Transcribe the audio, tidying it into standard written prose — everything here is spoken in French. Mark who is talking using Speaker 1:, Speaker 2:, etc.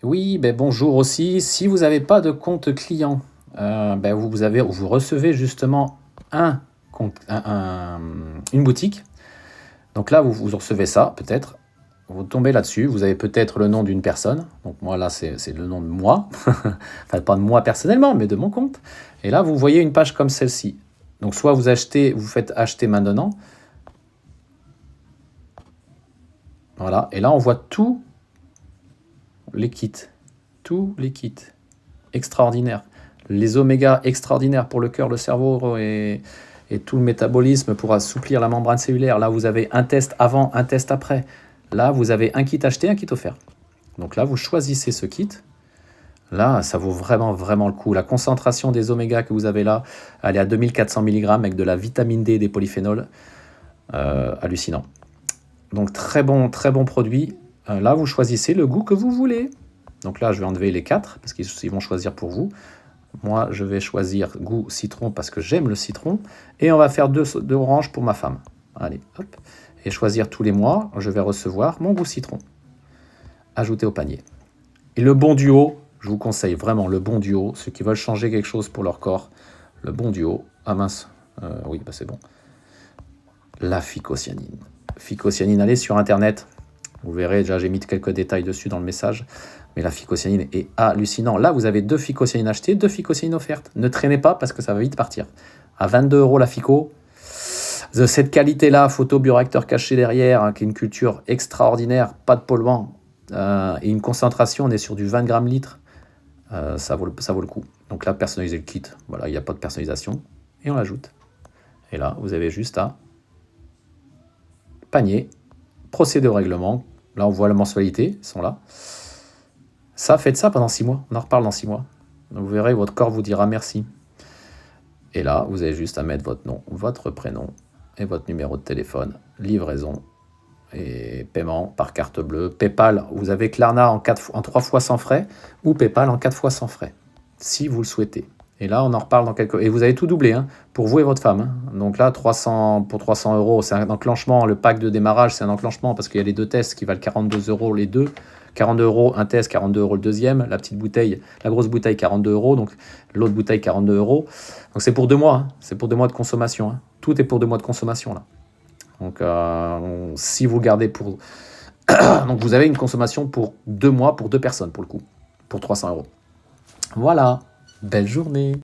Speaker 1: Oui, ben bonjour aussi. Si vous n'avez pas de compte client, ben vous recevez justement un une boutique. Donc là, vous recevez ça, peut-être. Vous tombez là-dessus. Vous avez peut-être le nom d'une personne. Donc moi, là, c'est le nom de moi. Enfin, pas de moi personnellement, mais de mon compte. Et là, vous voyez une page comme celle-ci. Donc soit vous faites acheter maintenant. Voilà. Et là, on voit tous les kits. Tous les kits. Extraordinaires. Les oméga extraordinaires pour le cœur, le cerveau et tout le métabolisme pour assouplir la membrane cellulaire. Là, vous avez un test avant, un test après. Là, vous avez un kit acheté, un kit offert. Donc là, vous choisissez ce kit. Là, ça vaut vraiment, vraiment le coup. La concentration des oméga que vous avez là, elle est à 2400 mg avec de la vitamine D et des polyphénols. Hallucinant. Donc très bon produit. Là, vous choisissez le goût que vous voulez. Donc là, je vais enlever les 4 parce qu'ils vont choisir pour vous. Moi, je vais choisir goût citron parce que j'aime le citron. Et on va faire deux oranges pour ma femme. Allez, hop. Et choisir tous les mois, je vais recevoir mon goût citron. Ajouter au panier. Et le bon duo, je vous conseille vraiment le bon duo. Ceux qui veulent changer quelque chose pour leur corps, le bon duo. Ah mince, oui, bah c'est bon. La phycocyanine. Phycocyanine, allez sur Internet. Vous verrez, déjà j'ai mis quelques détails dessus dans le message. Mais la phycocyanine est hallucinant. Là, vous avez 2 phycocyanines achetées, 2 phycocyanines offertes. Ne traînez pas parce que ça va vite partir. À 22 € la phyco. De cette qualité-là, photobioréacteur caché derrière, hein, qui est une culture extraordinaire, pas de polluants. Et une concentration, on est sur du 20 grammes litre. Ça vaut le coup. Donc là, personnaliser le kit. Voilà, il n'y a pas de personnalisation. Et on l'ajoute. Et là, vous avez juste à panier, procéder au règlement. Là, on voit la mensualité, ils sont là. Ça, faites ça pendant 6 mois. On en reparle dans 6 mois. Donc, vous verrez, votre corps vous dira merci. Et là, vous avez juste à mettre votre nom, votre prénom et votre numéro de téléphone, livraison et paiement par carte bleue. PayPal, vous avez Klarna en 3 fois sans frais ou PayPal en 4 fois sans frais, si vous le souhaitez. Et là, on en reparle dans quelques... Et vous avez tout doublé, hein, pour vous et votre femme. Hein. Donc là, pour 300 €, c'est un enclenchement. Le pack de démarrage, c'est un enclenchement parce qu'il y a les 2 tests qui valent 42 € les deux. 42 € un test, 42 € le deuxième. La petite bouteille, la grosse bouteille, 42 €. Donc l'autre bouteille, 42 €. Donc c'est pour 2 mois. Hein. C'est pour 2 mois de consommation. Hein. Tout est pour 2 mois de consommation, là. Donc si vous gardez pour... Donc vous avez une consommation pour 2 mois, pour 2 personnes, pour le coup. Pour 300 €. Voilà. Belle journée.